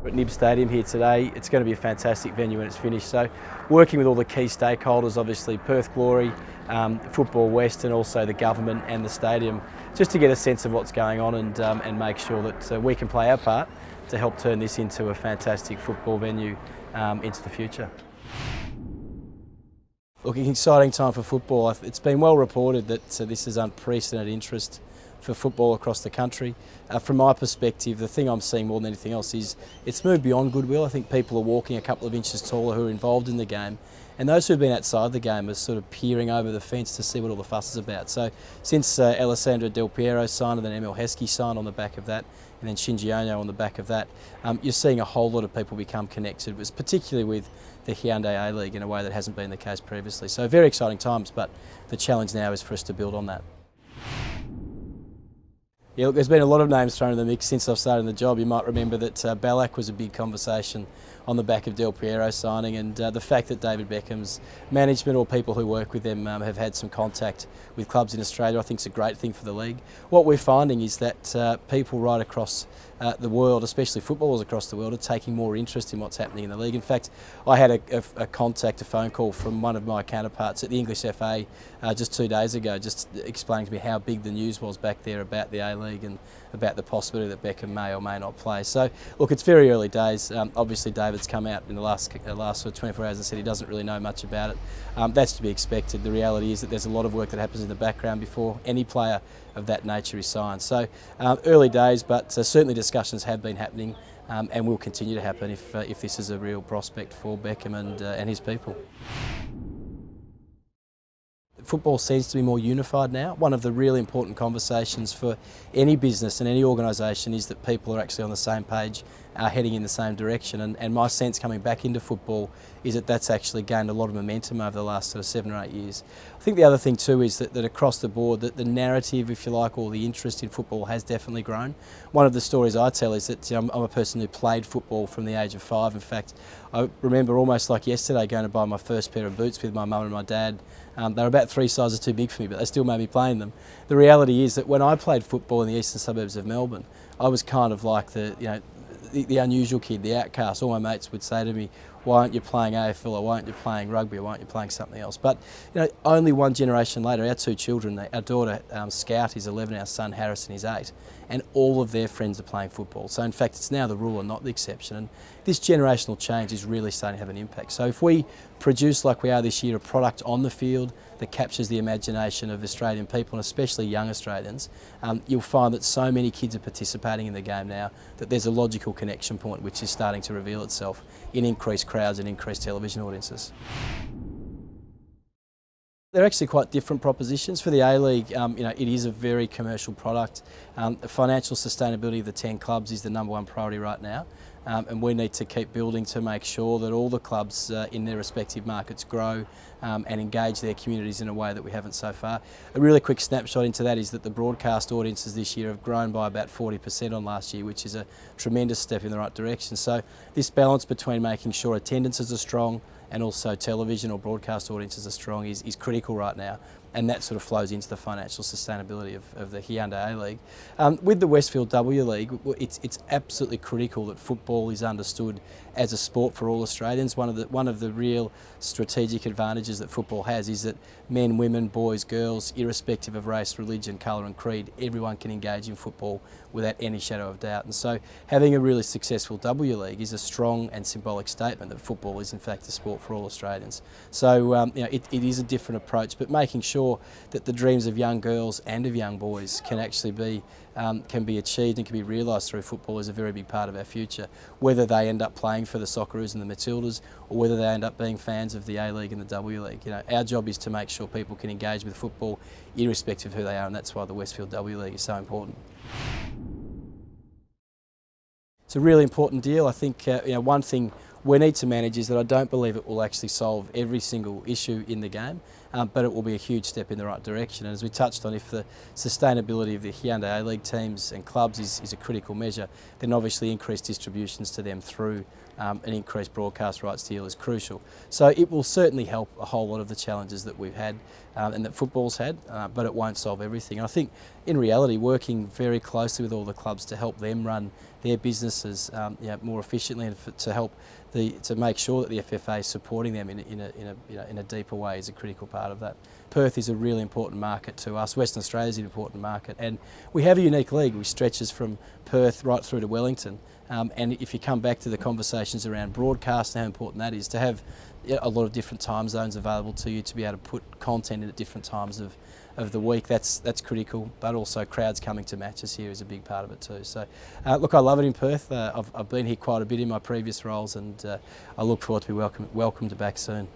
At Nib Stadium here today, it's going to be a fantastic venue when it's finished. So working with all the key stakeholders, obviously Perth Glory, Football West and also the government and the stadium, just to get a sense of what's going on and make sure that we can play our part to help turn this into a fantastic football venue into the future. Look, an exciting time for football. It's been well reported that this is unprecedented interest for football across the country. From my perspective, the thing I'm seeing more than anything else is it's moved beyond goodwill. I think people are walking a couple of inches taller who are involved in the game, and those who've been outside the game are sort of peering over the fence to see what all the fuss is about. So since Alessandro Del Piero signed and then Emil Heskey signed on the back of that, and then Shinji Ono on the back of that, you're seeing a whole lot of people become connected, particularly with the Hyundai A-League in a way that hasn't been the case previously. So very exciting times, but the challenge now is for us to build on that. Yeah, look, there's been a lot of names thrown in the mix since I've started the job. You might remember that Ballack was a big conversation on the back of Del Piero signing, and the fact that David Beckham's management or people who work with them have had some contact with clubs in Australia, I think is a great thing for the league. What we're finding is that people right across the world, especially footballers across the world, are taking more interest in what's happening in the league. In fact, I had a phone call from one of my counterparts at the English FA just 2 days ago, just explaining to me how big the news was back there about the A-League and about the possibility that Beckham may or may not play. So, look, it's very early days. Obviously, David's come out in the last sort of 24 hours and said he doesn't really know much about it. That's to be expected. The reality is that there's a lot of work that happens in the background before any player of that nature is signed. So, early days, but certainly discussions have been happening and will continue to happen if this is a real prospect for Beckham and his people. Football seems to be more unified now. One of the really important conversations for any business and any organisation is that people are actually on the same page, heading in the same direction. And my sense coming back into football is that that's actually gained a lot of momentum over the last sort of 7 or 8 years. I think the other thing too is that across the board, that the narrative, if you like, or the interest in football has definitely grown. One of the stories I tell is that I'm a person who played football from the age of 5. In fact, I remember almost like yesterday going to buy my first pair of boots with my mum and my dad. They were about 3 sizes too big for me, but they still made me play in them. The reality is that when I played football in the eastern suburbs of Melbourne, I was kind of like the unusual kid, the outcast. All my mates would say to me, "Why aren't you playing AFL, or why aren't you playing rugby, or why aren't you playing something else?" But only one generation later, our 2 children, our daughter Scout is 11, our son Harrison is 8, and all of their friends are playing football. So in fact, it's now the rule and not the exception. And this generational change is really starting to have an impact. So if we produce, like we are this year, a product on the field that captures the imagination of Australian people, and especially young Australians, you'll find that so many kids are participating in the game now that there's a logical connection point which is starting to reveal itself in increased crowds and increased television audiences. They're actually quite different propositions. For the A-League, it is a very commercial product. The financial sustainability of the 10 clubs is the #1 priority right now, and we need to keep building to make sure that all the clubs in their respective markets grow and engage their communities in a way that we haven't so far. A really quick snapshot into that is that the broadcast audiences this year have grown by about 40% on last year, which is a tremendous step in the right direction. So this balance between making sure attendances are strong and also television or broadcast audiences are strong is critical right now, and that sort of flows into the financial sustainability of the Hyundai A-League. With the Westfield W League, it's absolutely critical that football is understood as a sport for all Australians. One of the real strategic advantages that football has is that men, women, boys, girls, irrespective of race, religion, colour and creed, everyone can engage in football without any shadow of doubt. And so having a really successful W League is a strong and symbolic statement that football is in fact a sport for all Australians. So it is a different approach, but making sure that the dreams of young girls and of young boys can actually be achieved and can be realised through football is a very big part of our future. Whether they end up playing for the Socceroos and the Matildas, or whether they end up being fans of the A-League and the W League, our job is to make sure people can engage with football irrespective of who they are, and that's why the Westfield W League is so important. It's a really important deal. I think one thing we need to manage is that I don't believe it will actually solve every single issue in the game, but it will be a huge step in the right direction. And as we touched on, if the sustainability of the Hyundai A-League teams and clubs is a critical measure, then obviously increased distributions to them through an increased broadcast rights deal is crucial. So it will certainly help a whole lot of the challenges that we've had and that football's had, but it won't solve everything. And I think in reality, working very closely with all the clubs to help them run their businesses more efficiently and to make sure that the FFA is supporting them in a deeper way is a critical part of that. Perth is a really important market to us. Western Australia is an important market, and we have a unique league which stretches from Perth right through to Wellington. And if you come back to the conversations around broadcast and how important that is, to have a lot of different time zones available to you, to be able to put content in at different times of the week, that's critical. But also crowds coming to matches here is a big part of it too. So look, I love it in Perth. I've been here quite a bit in my previous roles, and I look forward to be welcomed back soon.